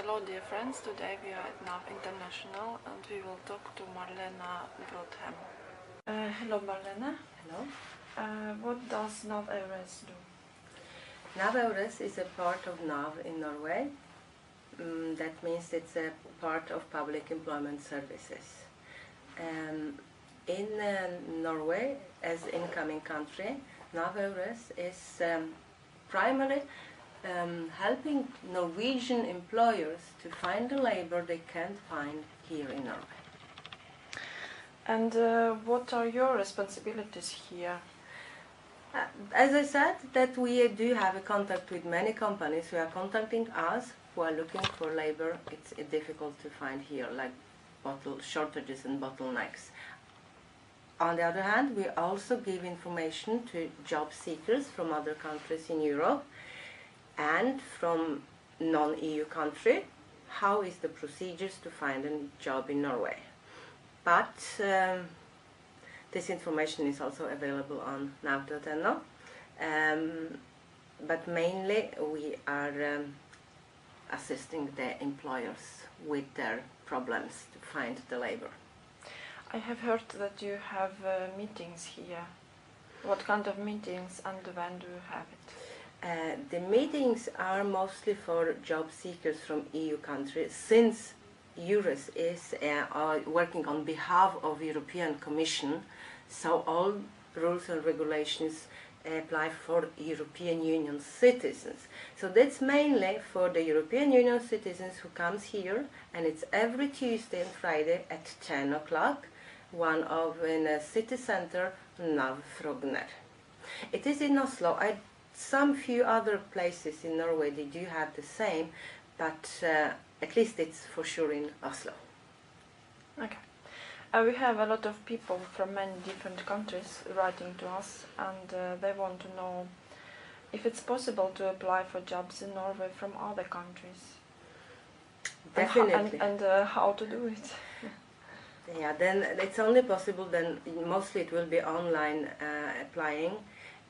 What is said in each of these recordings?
Hello dear friends, today we are at NAV International and we will talk to Marlena Broadham. Hello Marlena. Hello. What does NAV EURES do? NAV EURES is a part of NAV in Norway. That means it's a part of public employment services. In Norway, as incoming country, NAV EURES is primarily helping Norwegian employers to find the labor they can't find here in Norway. And what are your responsibilities here? As I said, that we do have a contact with many companies who are contacting us, who are looking for labor. It's difficult to find here, like shortages and bottlenecks. On the other hand, we also give information to job seekers from other countries in Europe and from non-EU country, how is the procedures to find a job in Norway. But this information is also available on nav.no. But mainly we are assisting the employers with their problems to find the labor. I have heard that you have meetings here. What kind of meetings and when do you have it? The meetings are mostly for job seekers from EU countries, since EURES is working on behalf of European Commission, so all rules and regulations apply for European Union citizens. So that's mainly for the European Union citizens who comes here, and it's every Tuesday and Friday at 10 o'clock, in a city center, NAV Frogner. It is in Oslo. Some few other places in Norway they do have the same, but at least it's for sure in Oslo. Okay. We have a lot of people from many different countries writing to us, and they want to know if it's possible to apply for jobs in Norway from other countries. Definitely. And how to do it. Yeah, then it's only possible, then mostly it will be online applying,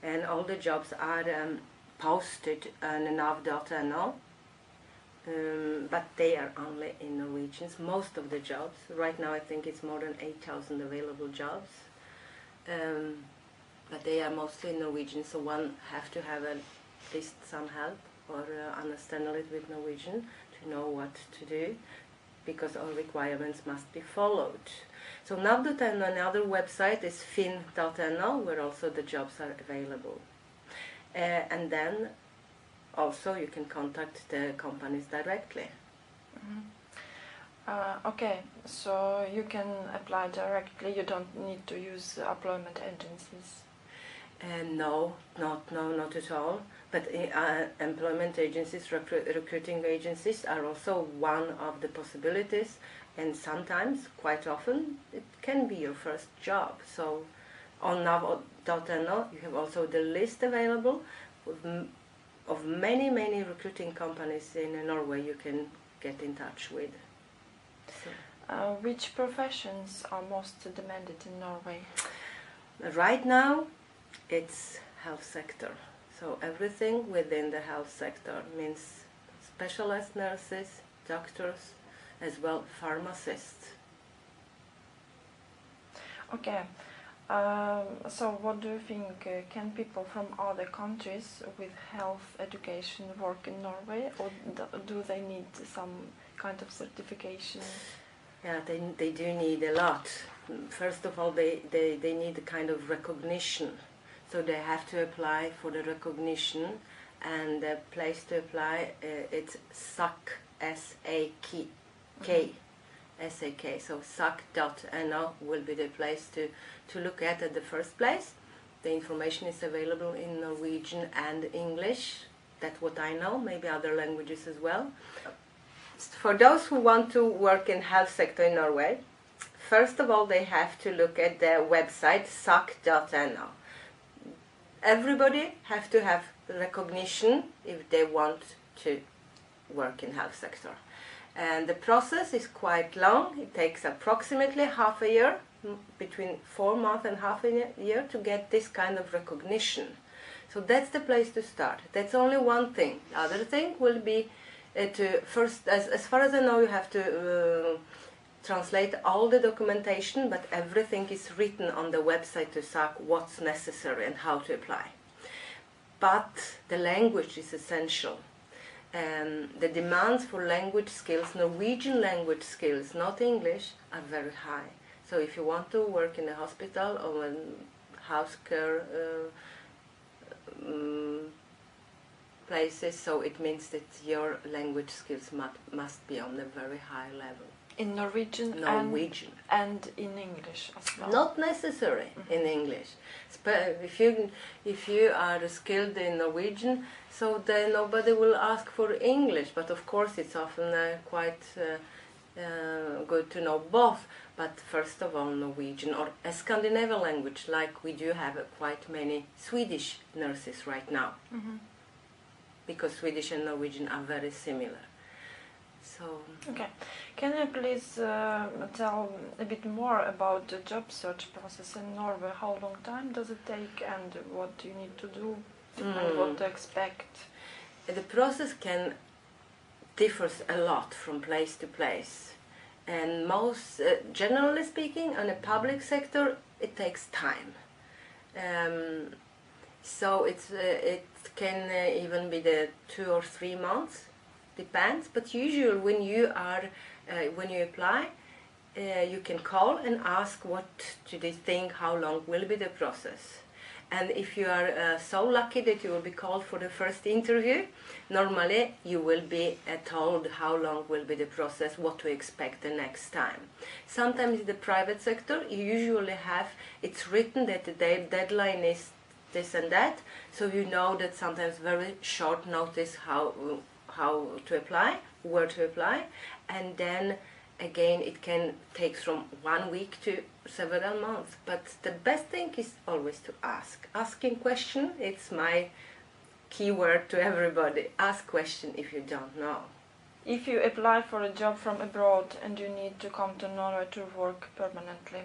and all the jobs are posted on nav.no, but they are only in Norwegians, most of the jobs. Right now I think it's more than 8,000 available jobs, but they are mostly in Norwegian, so one have to have at least some help or understand a little bit Norwegian to know what to do, because all requirements must be followed. So nav.no, another website is fin.no, where also the jobs are available. And then also you can contact the companies directly. Mm-hmm. Okay, so you can apply directly, you don't need to use employment agencies? No, not at all. But employment agencies, recruiting agencies are also one of the possibilities, and sometimes, quite often, it can be your first job. So on nav.no you have also the list available of many recruiting companies in Norway you can get in touch with. So. Which professions are most demanded in Norway? Right now it's health sector. So everything within the health sector means specialist nurses, doctors, as well pharmacists. Okay, so what do you think, can people from other countries with health education work in Norway, or do they need some kind of certification? Yeah, they do need a lot. First of all, they need a kind of recognition. So they have to apply for the recognition, and the place to apply, it's SAK, S-A-K, S-A-K. So SAK.no will be the place to look at the first place. The information is available in Norwegian and English. That's what I know, maybe other languages as well. For those who want to work in health sector in Norway, first of all they have to look at the website SAK.no. Everybody have to have recognition if they want to work in health sector. And the process is quite long. It takes approximately half a year, between 4 months and half a year, to get this kind of recognition. So that's the place to start. That's only one thing. The other thing will be to first, as far as I know, you have to translate all the documentation, but everything is written on the website to say what's necessary and how to apply. But the language is essential. The demands for language skills, Norwegian language skills, not English, are very high. So if you want to work in a hospital or in house care places, so it means that your language skills must be on a very high level. In Norwegian, and in English as well? Not necessary in English. If you are skilled in Norwegian, so then nobody will ask for English, but of course it's often quite good to know both. But first of all, Norwegian or a Scandinavian language, like we do have quite many Swedish nurses right now, because Swedish and Norwegian are very similar. So. Okay, can you please tell a bit more about the job search process in Norway? How long time does it take, and what do you need to do, and what to expect? The process differs a lot from place to place, and most, generally speaking, in the public sector, it takes time. So it can even be 2 or 3 months. Depends, but usually when you apply, you can call and ask what do they think, how long will be the process. And if you are so lucky that you will be called for the first interview, normally you will be told how long will be the process, what to expect the next time. Sometimes in the private sector, you usually have, it's written that the deadline is this and that, so you know that sometimes very short notice how to apply, where to apply, and then again it can take from 1 week to several months. But the best thing is always to ask. Asking question, it's my key word to everybody. Ask question if you don't know. If you apply for a job from abroad and you need to come to Norway to work permanently,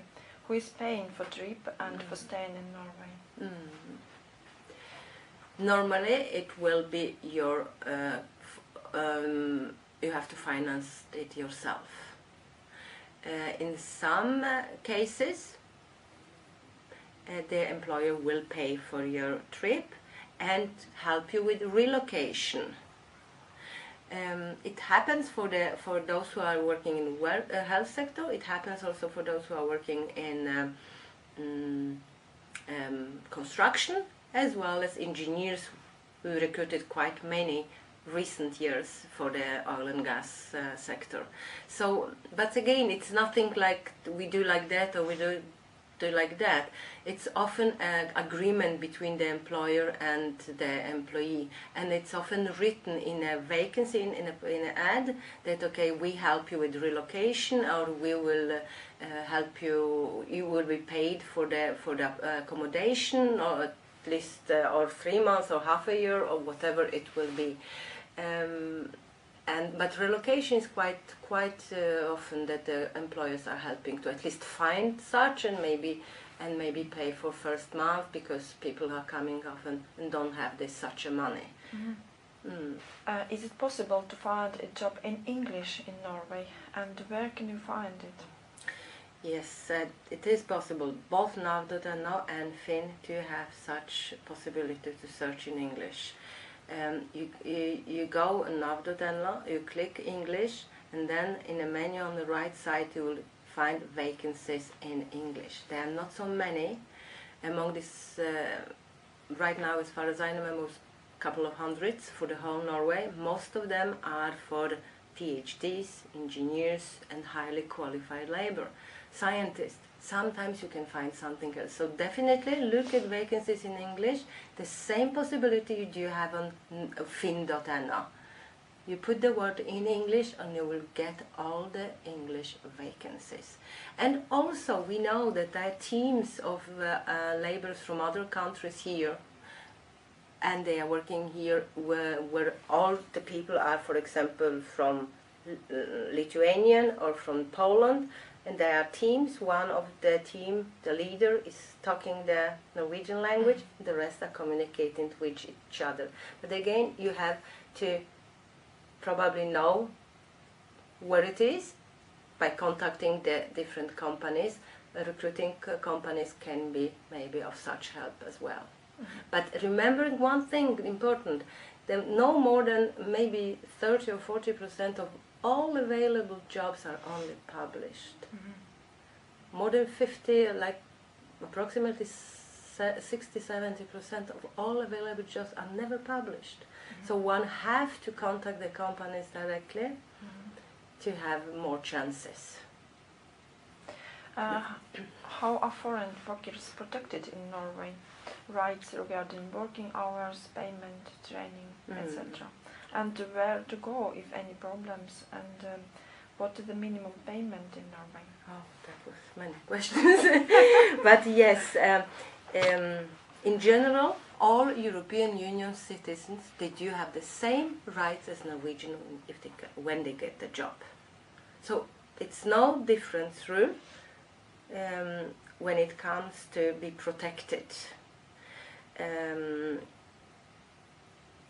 who is paying for trip and for staying in Norway? Normally it will be your you have to finance it yourself. In some cases, the employer will pay for your trip and help you with relocation. It happens for those who are working in the health sector. It happens also for those who are working in construction, as well as engineers. We recruited quite many recent years for the oil and gas sector. So, but again, it's nothing like we do like that or we do like that. It's often an agreement between the employer and the employee, and it's often written in a vacancy, in an ad, that okay, we help you with relocation, or we will help you. You will be paid for the accommodation, or at least or 3 months or half a year or whatever it will be. But relocation is quite often that the employers are helping to at least find such, and maybe pay for first month, because people are coming often and don't have such a money. Is it possible to find a job in English in Norway, and where can you find it? Yes, it is possible. Both NAV.no and Finn do have such possibility to search in English. You go on NAV.no, you click English, and then in the menu on the right side you will find vacancies in English. There are not so many. Among this, right now, as far as I know, a couple of hundreds for the whole Norway. Most of them are for PhDs, engineers, and highly qualified labor. Scientists. Sometimes you can find something else. So definitely look at vacancies in English. The same possibility you do have on Finn.no. You put the word in English and you will get all the English vacancies. And also we know that there are teams of laborers from other countries here, and they are working here where all the people are, for example, from Lithuanian or from Poland. And there are teams. One of the team, the leader, is talking the Norwegian language. The rest are communicating with each other. But again, you have to probably know where it is by contacting the different companies. Recruiting companies can be maybe of such help as well. But remembering one thing important, that no more than maybe 30 or 40% of all available jobs are only published. More than 50, like approximately 60-70% of all available jobs are never published. So one have to contact the companies directly to have more chances. How are foreign workers protected in Norway? Rights regarding working hours, payment, training, etc. And where to go if any problems, and what is the minimum payment in Norway? Oh, that was many questions. But yes, in general, all European Union citizens, they do have the same rights as Norwegian when they get the job. So it's no difference rule when it comes to be protected.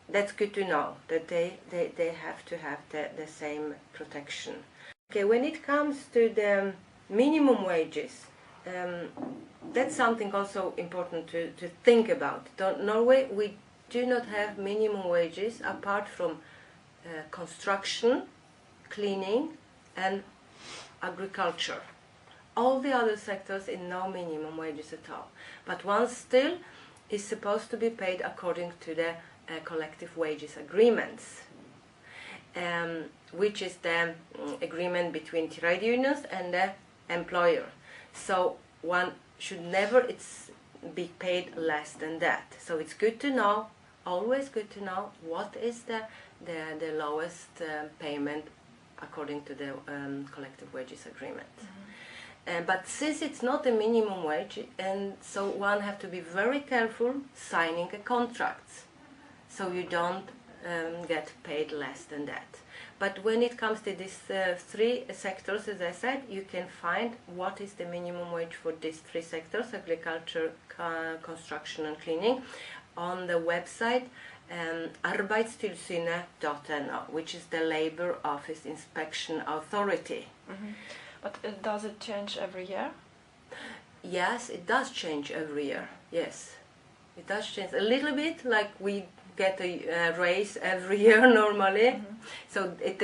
That's good to know, that they have to have the same protection. Okay, when it comes to the minimum wages, that's something also important to think about. In Norway, we do not have minimum wages apart from construction, cleaning and agriculture. All the other sectors in no minimum wages at all. But one still is supposed to be paid according to the collective wages agreements, which is the agreement between trade unions and the employer. So one should never be paid less than that. So it's good to know, always good to know, what is the lowest payment according to the collective wages agreement. But since it's not a minimum wage, and so one have to be very careful signing a contract, so you don't get paid less than that. But when it comes to these three sectors, as I said, you can find what is the minimum wage for these three sectors, agriculture, construction and cleaning, on the website arbeidstilsynet.no, which is the Labor Office Inspection Authority. But does it change every year? Yes, it does change every year. Yes, it does change a little bit, like we get a raise every year normally. So it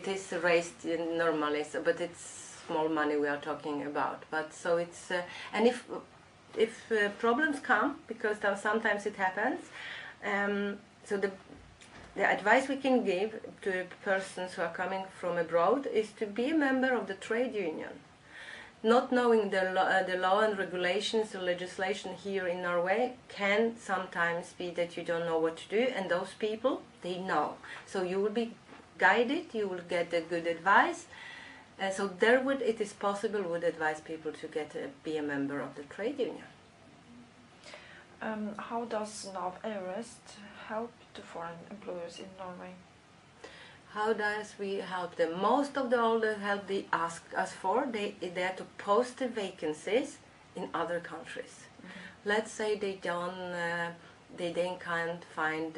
is raised normally, so, but it's small money we are talking about. But so it's and if problems come, because sometimes it happens, so the advice we can give to persons who are coming from abroad is to be a member of the trade union. Not knowing the law and regulations or legislation here in Norway can sometimes be that you don't know what to do, and those people, they know. So you will be guided, you will get a good advice. So it is possible, would advise people to be a member of the trade union. How does NAV EURES help to foreign employers in Norway? How does we help them? Most of all the help they ask us for, they are to post the vacancies in other countries. Let's say they then can't find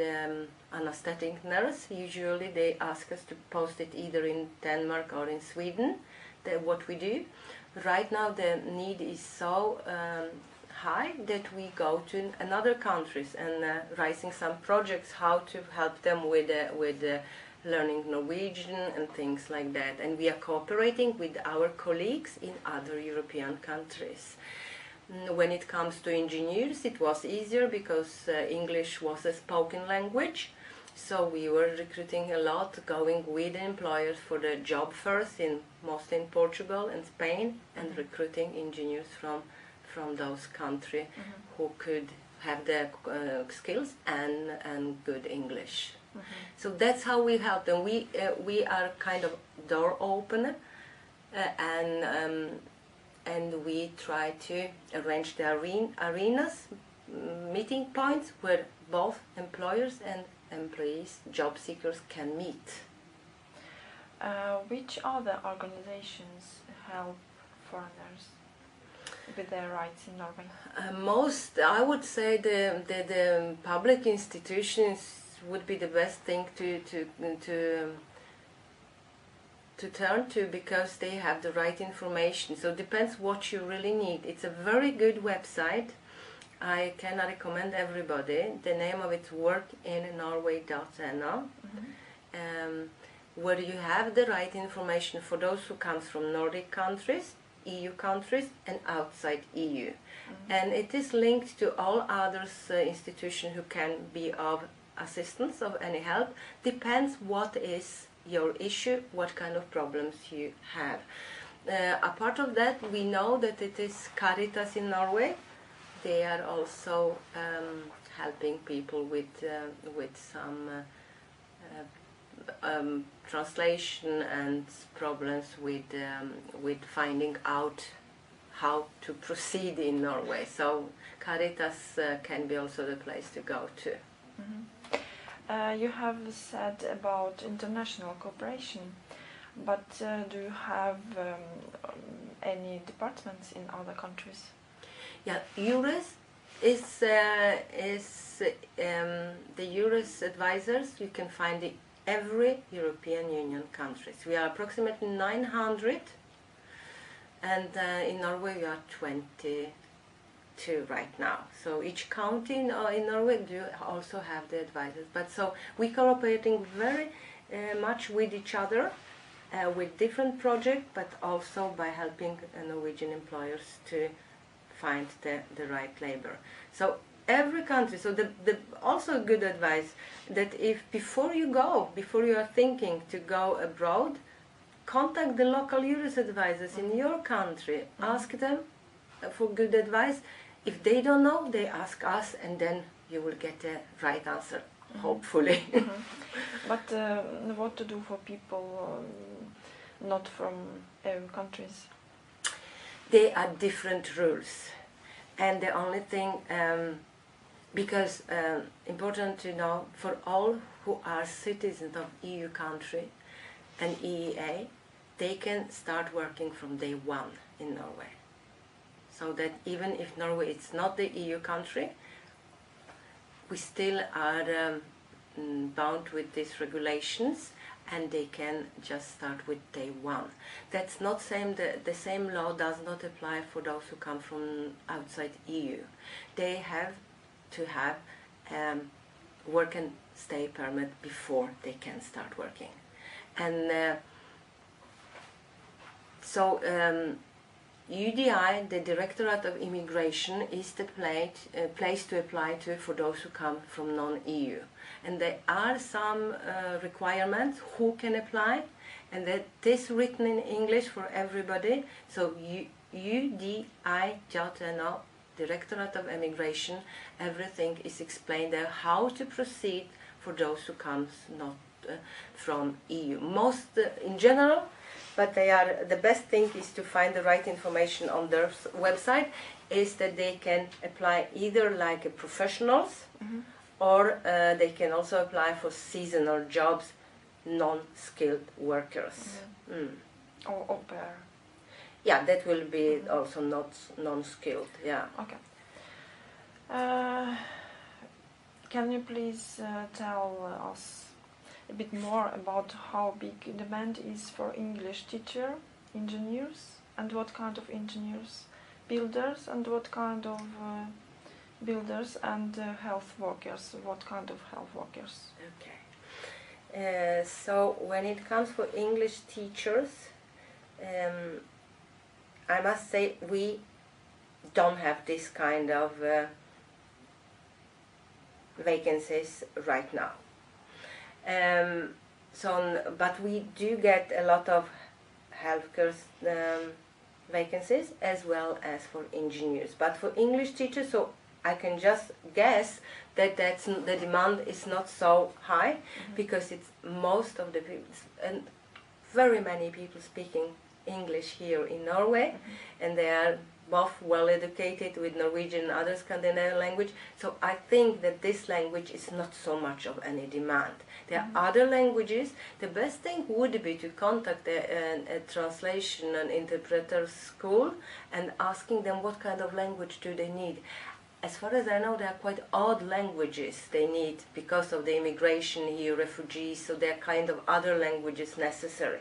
anesthetic nurse. Usually they ask us to post it either in Denmark or in Sweden. What we do. Right now the need is so high that we go to another countries and raising some projects how to help them with learning Norwegian and things like that. And we are cooperating with our colleagues in other European countries. When it comes to engineers, it was easier because English was a spoken language. So we were recruiting a lot, going with employers for the job fairs, mostly in Portugal and Spain, and recruiting engineers from those countries who could have the skills and good English. So that's how we help them. We are kind of door opener, and we try to arrange the arenas, meeting points where both employers and employees, job seekers can meet. Which other organizations help foreigners with their rights in Norway? I would say the public institutions would be the best thing to to turn to because they have the right information. So it depends what you really need. It's a very good website. I can recommend everybody. The name of it's workinnorway.no, where you have the right information for those who come from Nordic countries, EU countries, and outside EU. And it is linked to all other institutions who can be of assistance, of any help. Depends what is your issue, what kind of problems you have. Apart of that, we know that it is Caritas in Norway. They are also helping people with some translation and problems with finding out how to proceed in Norway. So Caritas can be also the place to go to. You have said about international cooperation, but do you have any departments in other countries? Yeah, EURES is the EURES advisors. You can find in every European Union countries. We are approximately 900, and in Norway we are 22 right now. So each county in Norway do also have the advisors. But so we cooperating very much with each other, with different projects, but also by helping Norwegian employers to find the right labor. So every country, so the also good advice that if before you are thinking to go abroad, contact the local EURES advisors in your country, ask them for good advice. If they don't know, they ask us, and then you will get the right answer, hopefully. But what to do for people not from EU countries? They are different rules, and the only thing, because important to know, for all who are citizens of EU country and EEA, they can start working from day one in Norway. So that even if Norway is not the EU country, we still are bound with these regulations, and they can just start with day one. That's not same. The same law does not apply for those who come from outside EU. They have to have work and stay permit before they can start working. And so UDI, the Directorate of Immigration, is the place to apply to for those who come from non-EU. And there are some requirements who can apply, and that is written in English for everybody. So UDI.no, Directorate of Immigration, everything is explained there, how to proceed for those who comes not from EU. Most in general, but they are, the best thing is to find the right information on their website, is that they can apply either like a professionals, or they can also apply for seasonal jobs, non-skilled workers. Or au pair. Yeah, that will be also not non-skilled, yeah. Okay. Can you please tell us a bit more about how big demand is for English teacher, engineers, and what kind of engineers, builders, and what kind of builders, and health workers, what kind of health workers? Okay. So when it comes for English teachers, I must say we don't have this kind of vacancies right now. But we do get a lot of healthcare vacancies as well as for engineers. But for English teachers, so I can just guess that the demand is not so high, because it's most of the people, and very many people speaking English here in Norway, and they are both well educated with Norwegian and other Scandinavian language. So I think that this language is not so much of any demand. There are other languages. The best thing would be to contact a translation and interpreter school and asking them what kind of language do they need. As far as I know, there are quite odd languages they need because of the immigration here, refugees, so there are kind of other languages necessary.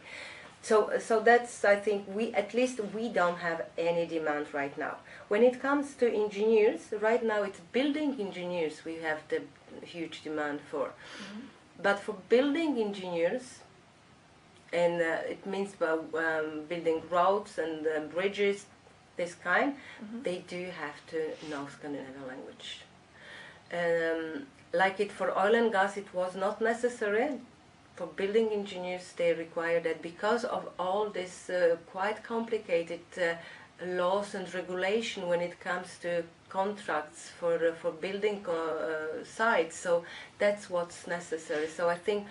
So that's, I think, at least we don't have any demand right now. When it comes to engineers, right now it's building engineers we have the huge demand for. Mm-hmm. But for building engineers, and it means building roads and bridges, this kind, Mm-hmm. they do have to know Scandinavian language. Like it for oil and gas, it was not necessary. For building engineers, they require that because of all this quite complicated laws and regulation when it comes to contracts for building sites. So that's what's necessary. So I think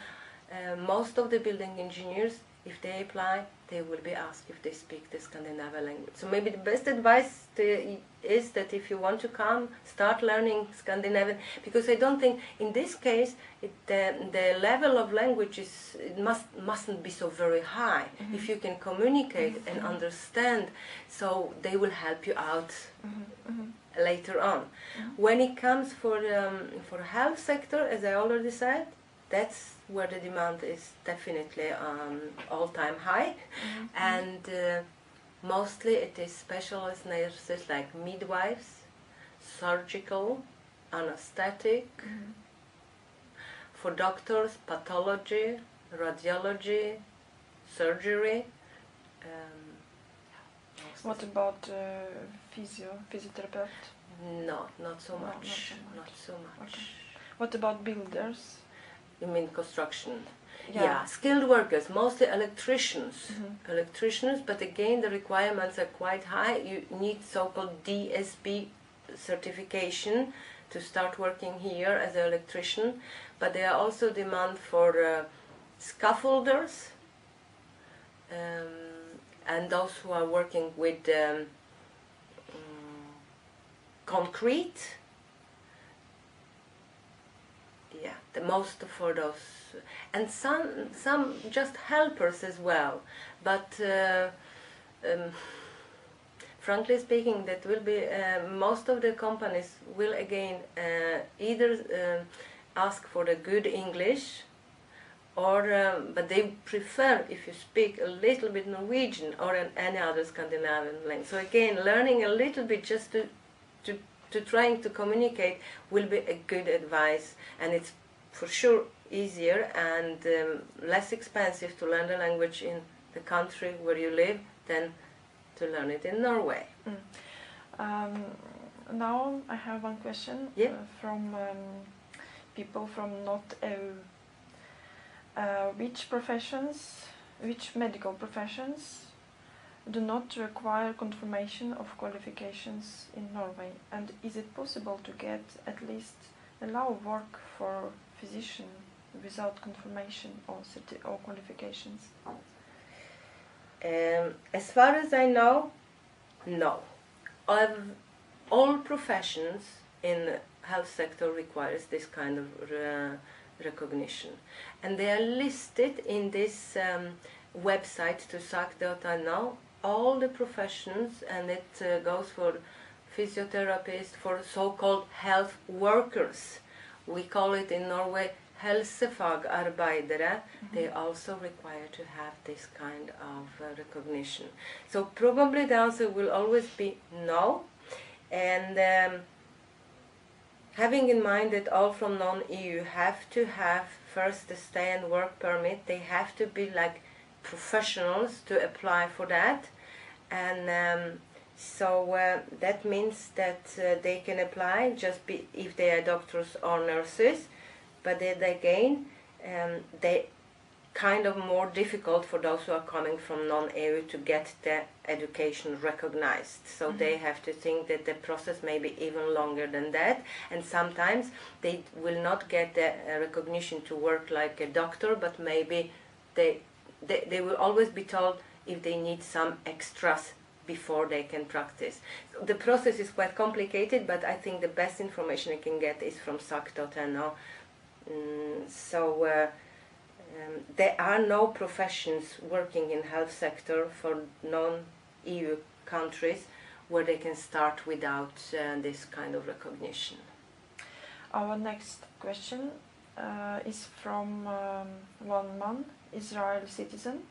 most of the building engineers, if they apply, they will be asked if they speak the Scandinavian language. So maybe the best advice is that if you want to come, start learning Scandinavian, because I don't think in this case the level of language mustn't be so very high. Mm-hmm. If you can communicate Mm-hmm. and understand, so they will help you out Mm-hmm. later on. Mm-hmm. When it comes for health sector, as I already said, that's where the demand is definitely all-time high. Mm-hmm. And mostly it is specialist nurses like midwives, surgical, anesthetic, Mm-hmm. for doctors, pathology, radiology, surgery. What about physiotherapist? No, not so No, much. not Not so much. Okay. What about builders? You mean construction? Yeah. Skilled workers, mostly electricians. Mm-hmm. Electricians, but again the requirements are quite high. You need so-called DSB certification to start working here as an electrician, but there are also demand for scaffolders and those who are working with concrete. Yeah, the most for those, and some just helpers as well. But frankly speaking, that will be most of the companies will again either ask for the good English, or but they prefer if you speak a little bit Norwegian or any other Scandinavian language. So again, learning a little bit just to trying to communicate will be a good advice, and it's for sure easier and less expensive to learn the language in the country where you live than to learn it in Norway. Now I have one question from people from not EU. Which medical professions do not require confirmation of qualifications in Norway, and is it possible to get at least allow work for physician without confirmation or qualifications? As far as I know, no. All professions in health sector requires this kind of recognition, and they are listed in this website to sak.no. All the professions, and it goes for physiotherapists, for so-called health workers. We call it in Norway helsefagarbeidere. They also require to have this kind of recognition. So probably the answer will always be no. And having in mind that all from non-EU have to have first a stay and work permit, they have to be like professionals to apply for that. And so that means that they can apply just if they are doctors or nurses, but then again they kind of more difficult for those who are coming from non-EU to get their education recognized. So they have to think that the process may be even longer than that, and sometimes they will not get the recognition to work like a doctor, but maybe they will always be told if they need some extras before they can practice. So the process is quite complicated, but I think the best information I can get is from sak.no. There are no professions working in health sector for non-EU countries where they can start without this kind of recognition. Our next question is from one man, Israeli citizen.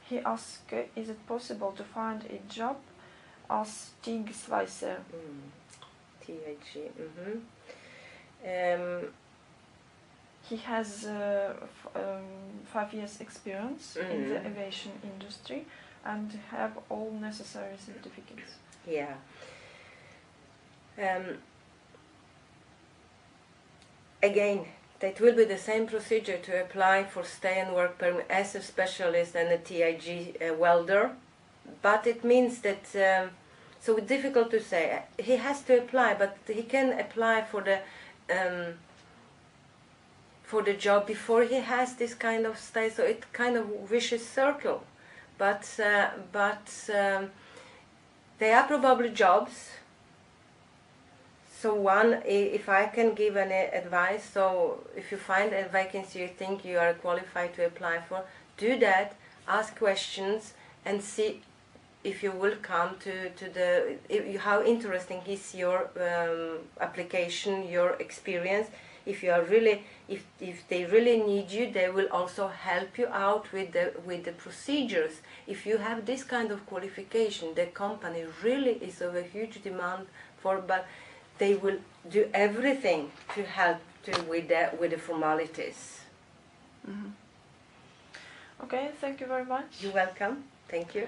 he asked, is it possible to find a job as Tigsweiser? TIG. He has 5 years experience in the aviation industry and have all necessary certificates. Yeah. Again, that will be the same procedure to apply for stay and work permit as a specialist and a TIG welder, but it means that, so it's difficult to say. He has to apply, but he can apply for the job before he has this kind of stay, so it kind of vicious circle. But they are probably jobs. So one, if I can give an advice, so if you find a vacancy you think you are qualified to apply for, do that, ask questions and see if you will come to how interesting is your application, your experience. If you are really, if they really need you, they will also help you out with the procedures. If you have this kind of qualification, the company really is of a huge demand for, but they will do everything to help with the formalities. Okay, thank you very much. You're welcome. Thank you.